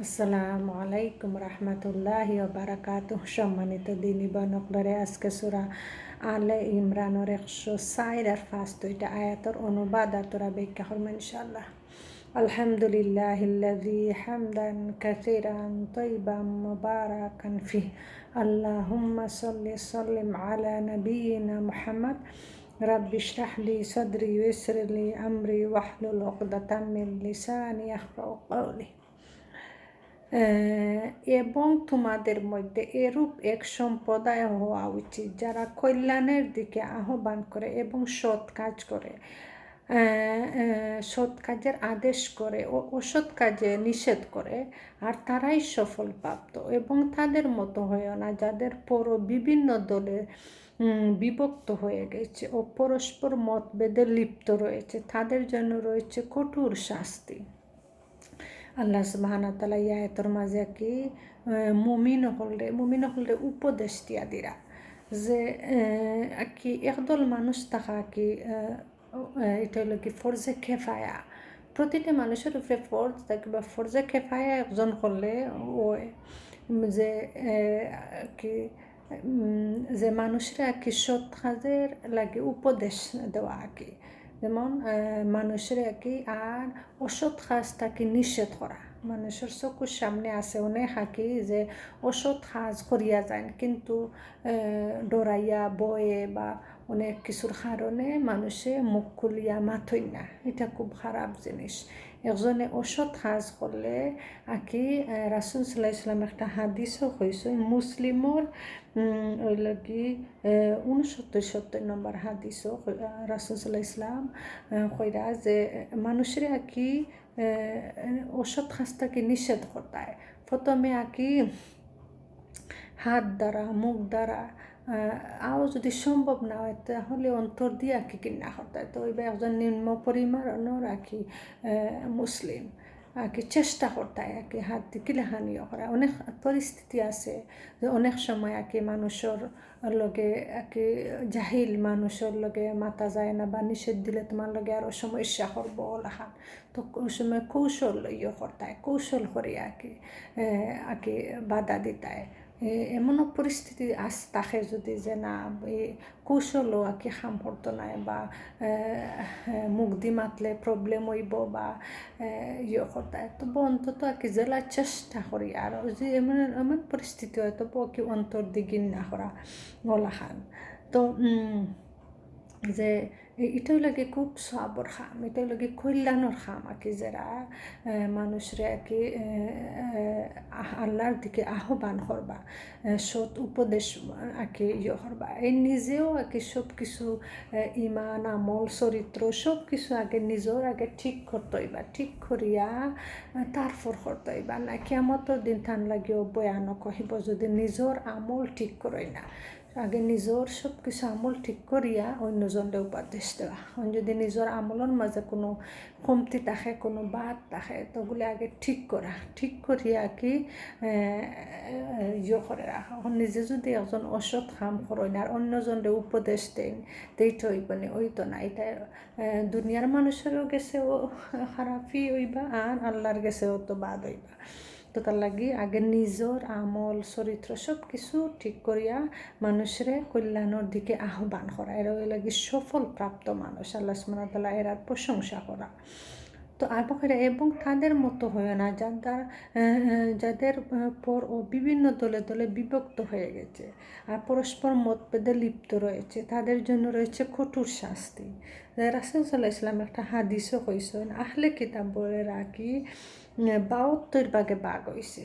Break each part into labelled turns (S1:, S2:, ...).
S1: আসসালামু আলাইকুম রহমতুল্লাহি ওয়া বারাকাতুহ। সম্মানিত দিনী বনকলরে আজকে সূরা আলে ইমরানের 104 আর 5 আয়াতের অনুবাদ আর তোরা ব্যাখ্যা করব ইনশাআল্লাহ। আলহামদুলিল্লাহিল্লাযী হামদান কাসীরান তাইয়িবান মুবারাকান ফিহি আল্লাহুম্মা সাল্লি সাল্লিম আলা নাবিয়িনা মুহাম্মদ রাব্বি ইশরাহ লি সাদরি ওয়াইসির লি আমরি ওয়াহলুল উকদাতাম মিন লিসানি ইয়াফকাহু কওলি। এবং তোমাদের মধ্যে এরূপ এক সম্প্রদায় হওয়া উচিত যারা কল্যাণের দিকে আহ্বান করে এবং সৎ কাজ করে, সৎ কাজের আদেশ করে ও অসৎ কাজে নিষেধ করে, আর তারাই সফল প্রাপ্ত। এবং তাদের মতো হয়েও না যাদের পর বিভিন্ন দলে বিভক্ত হয়ে গেছে ও পরস্পর মতভেদে লিপ্ত রয়েছে, তাদের জন্য রয়েছে কঠোর শাস্তি। আল্লাহ সুবহানাহু ওয়া তাআলা এই আয়াতের মাঝে কি মুমিন হলরে উপদেশ দিয়া দিরা যে কি একদল মানুষ থাকা কি এটা হলো কি ফরজে খেফায়া, প্রতিটা মানুষের উপরে ফরজ থাকবে। ফরজে খেফায়া একজন করলে ও যে কি যে মানুষরা কি সৎ কাজের লাগে উপদেশ দেওয়া কি, যেমন মানুষের কি আর অসৎ কাজটাকে নিষেধ করা। মানুষের চকুর সামনে আছে অনেক হাকি যে অসৎ কাজ করিয়া যায়, কিন্তু ডরাইয়া বয়ে বা অনেক কিছুর কারণে মানুষে মুখ খুলিয়া মাথই না। এটা খুব খারাপ জিনিস। একজনে অসৎ কাজ করলে আকি রাসূল সাল্লাল্লাহু আলাইহি ওয়াসাল্লাম একটা হাদিসও হয়েছে, মুসলিমর ওই লাগি 69 নম্বর হাদিসও রাসূল সাল্লাল্লাহু আলাইহি ওয়াসাল্লাম কইরা যে মানুষের আকি অসৎ কাজটাকে নিষেধ করতায়। প্রথমে আকি হাত দ্বারা মুখ দ্বারা আও যদি সম্ভব না হয় তাহলে অন্তর দিয়ে আঁকি কিনা হতায়। তো এবার একজন নিম্ন পরিমাণও রাখি মুসলিম আঁকি চেষ্টা করতায় আঁকি হাত কিলাহানিও করা। অনেক পরিস্থিতি আছে যে অনেক সময় আঁকি মানুষের লগে আঁকি জাহিল মানুষের লগে মাতা যায় না বা নিষেধ দিলে তোমার লগে আরও সমস্যা করব ওলাখান। তো ওই সময় কৌশল করতায়, কৌশল করে আঁকি বাধা দিতায়। এমনও পরিস্থিতি থাকে যদি যে না কৌশলও আঁকি খাম করতো নাই বা মুখ দি মাতলে প্রবলেম হইব বা করতায়। তবু অন্তত আঁকি জেলার চেষ্টা করি। আর যে এমন পরিস্থিতি হয় তবু কি অন্তর দিগিন না করা গলাখান। তো যে এটাই লাগে খুব সবর খাম, এটাই লাগে কল্যাণর খাম আঁকি যারা মানুষরা আঁকি আল্লাহর দিকে আহ্বান করবা, সৎ উপদেশ আঁকি করবা। এই নিজেও আঁকি সব কিছু ইমান আমল চরিত্র সব কিছু আগে নিজের আগে ঠিক করতে হইবা, ঠিক করিয়া তারপর করতে হইবা। না কিয়ামতের দিন থান লাগিও বয়ানক কহিব যদি নিজের আমল ঠিক করই না। আগে নিজের সব কিছু আমল ঠিক করিয়া অন্যজনকে উপদেশ দেওয়া। যদি নিজের আমলের মাঝে কোনো কমতি থাকে, কোনো বাদ থাকে, তোগুলো আগে ঠিক করা, ঠিক করিয়া কি করে রাখা। নিজে যদি একজন অসৎ কাম করেন আর অন্যজনকে উপদেশ দেন তো হইব না, ওই তো না। এটা দুনিয়ার মানুষেরও গেছেও খারাপই হইবা আর আল্লাহর গেছেও তো বাদ হইবা। তো তার লাগি আগে নিজের আমল চরিত্র সব কিছু ঠিক করিয়া মানুষের কল্যাণের দিকে আহ্বান করা, এরা ওই লাগি সফল প্রাপ্ত মানুষ। আল্লাহ সুবহানাহু ওয়া তাআলা এরার প্রশংসা করা। তো আবহাওয়া এবং তাদের মতো হয় না যাদের পর ও বিভিন্ন দলে দলে বিভক্ত হয়ে গেছে আর পরস্পর মতভেদে লিপ্ত রয়েছে, তাদের জন্য রয়েছে কঠোর শাস্তি। রাসূল সাল্লাল্লাহু আলাইহি ওয়াসাল্লাম একটা হাদিসও কইছেন, আহলে কিতাবরা কি 72 ভাগে ভাগ হয়েছে,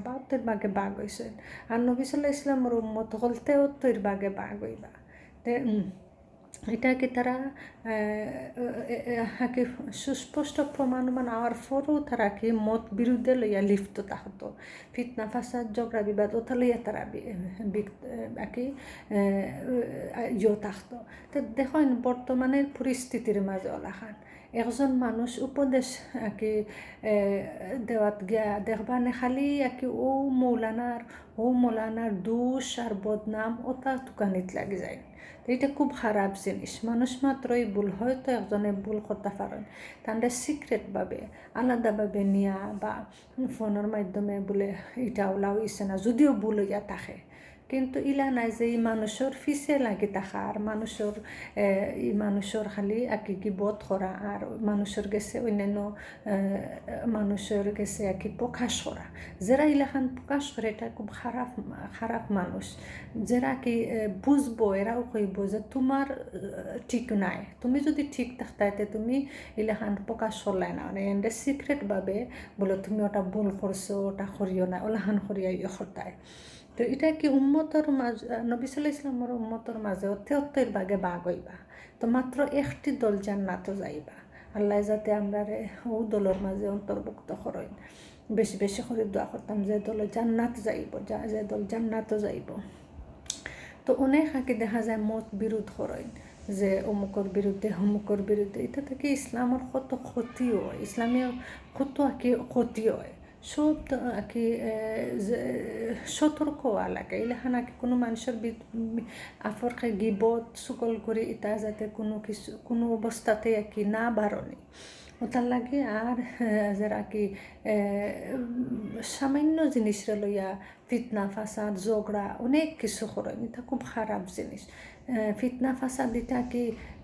S1: 72 ভাগে ভাগ হয়েছে। আর নবী সাল্লাল্লাহু আলাইহি ওয়াসাল্লামের উম্মত হল 73 ভাগে ভাগ হইবা। এটাকে তারা কি সুস্পষ্ট প্রমাণ আওয়ার পরেও তারা কি মত বিরুদ্ধে লইয়া লিপ্ত থাকতো, ফিতনা ফাসাদ ঝগড়া বিবাদ ওটা লইয়া তারা কি থাকতো। তো দেখেন বর্তমানের পরিস্থিতির মাঝে ওলাখান একজন মানুষ উপদেশ কি দেওয়াত গিয়া দেখবানে খালি কি ও মৌলানার দোষ আর বদনাম ওটা তুকানিত লাগি যায়। তো এটা খুব খারাপ জিনিস। মানুষ মাত্রই ভুল, হয়তো একজনে ভুল করতে পারেন, তাদের সিক্রেটভাবে আলাদাভাবে নিয়া বা ফোনের মাধ্যমে বলে এটা ওলাও ইচ্ছে না, যদিও ভুল হইয়া থাকে, কিন্তু ইলা নাই যে এই মানুষের ফিসে লাগি থাকা আর মানুষের খালি কি বোধ করা আর মানুষের গেছে অন্যান্য মানুষের গেছে প্রকাশ করা। যারা ইলাখান প্রকাশ করে এটা খুব খারাপ মানুষ। যারা বুঝবো এরাও কইব যে তোমার ঠিক নাই, তুমি যদি ঠিক থাকতে তুমি ইলাখান প্রকাশ করলাই না, মানে এন্ডে সিক্রেটভাবে বলে তুমি ওটা ভুল করছো, ওটা করিও না, ওলাখান করিয়া হতায়। তো এটা উম্মতর মাঝে নবী সাল্লাল্লাহু আলাইহি ওয়াসাল্লামের উম্মতর মাঝে ৭৩ ভাগে ভাগ হইবা, তো মাত্র একটি দল জান্নাতও যাইবা। আল্লাহ যাতে আমরা ও দলের মাঝে অন্তর্ভুক্ত করেন। বেশি বেশি করে দোয়া করতাম যে দলে জান্নাত যাইব, যে দল জান্নাতও যাইব। তো অনেক দেখা যায় মত বিরোধ করেন যে অমুকর বিরুদ্ধে, এটা থেকে ইসলামের কত ক্ষতি হয়, ইসলামের কত ক্ষতি হয়। সব সতর্ক হওয়া লাগে। এলাকান কোনো মানুষের আফরকে গিবত চুকল করে এটা যাতে কোনো অবস্থাতে না বাড়নি ওটার লাগে। আর যারা সামান্য জিনিসরে লইয়া ফিতনা ফাসাদ ঝগড়া অনেক কিছু করেন, এটা খুব খারাপ জিনিস। ফিতনা ফাসাদ এটা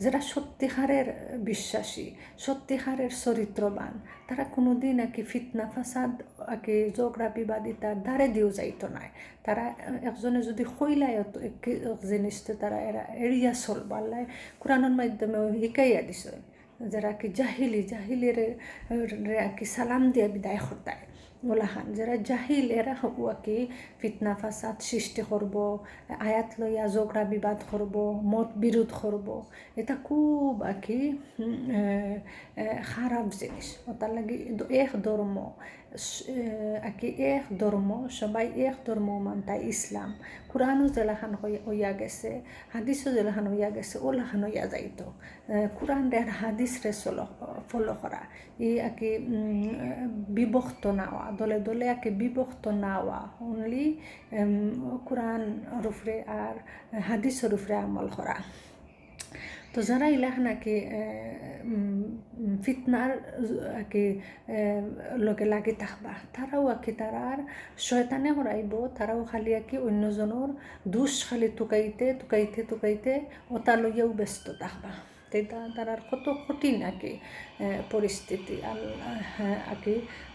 S1: যারা সত্যিকারের বিশ্বাসী, সত্যিকারের চরিত্রবান, তারা কোনোদিন ফিতনা ফাসাদ ঝগড়া বিবাদ ইতার দ্বারে দিও যাইতো নাই। তারা একজনে যদি কইলায় জিনিসটা তারা এড়িয়া চলব। আল্লাহ কোরআনের মাধ্যমে শিকাইয়া দিছে যারা জাহিলির সালাম দিয়ে বিদায় হতায় ওলাহান। যারা জাহিল এরা হব ফিতনা ফাসাদ সৃষ্টি করব, আয়াত লইয়া ঝগড়া বিবাদ করব, মত বিরোধ করব, এটা খুব খারাপ জিনিস। ওটার লাগে এক ধর্ম সবাই এক ধর্ম মানতায় ইসলাম। কোরআনও জেলাখান হইয়া গেছে, হাদিসও জেলাখান হইয়া গেছে, ওলাখান হইয়া যাইতো। কোরআন আর হাদিস রে ফলো করা, বিভক্ত না হওয়া, দলে দলে বিভক্ত না হওয়া, অনলি কোরআন রুফরে আর হাদিসের রুফরে আমল করা। তো যারা ইলাখান ফিতনার লগে লাগি থাকবা, তারাও তারার শয়তানে হরাইব, তারাও খালি অন্যজনের দোষ খালি টুকাইতে ওটা লইয়াও ব্যস্ত থাকবা। তারার কত কঠিন পরিস্থিতি।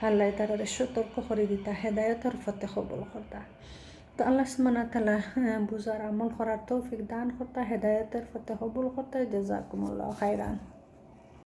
S1: আল্লাহ তারার সতর্ক করে দিতা, হেদায়তের পথে কবুল করতা। তো আল্লাহ সুবহানাহু ওয়া তাআলা বুঝার আমল করার তৌফিক দান করতা, হেদায়তের পথে কবুল করতা। জাযাকুমুল্লাহু খাইরান।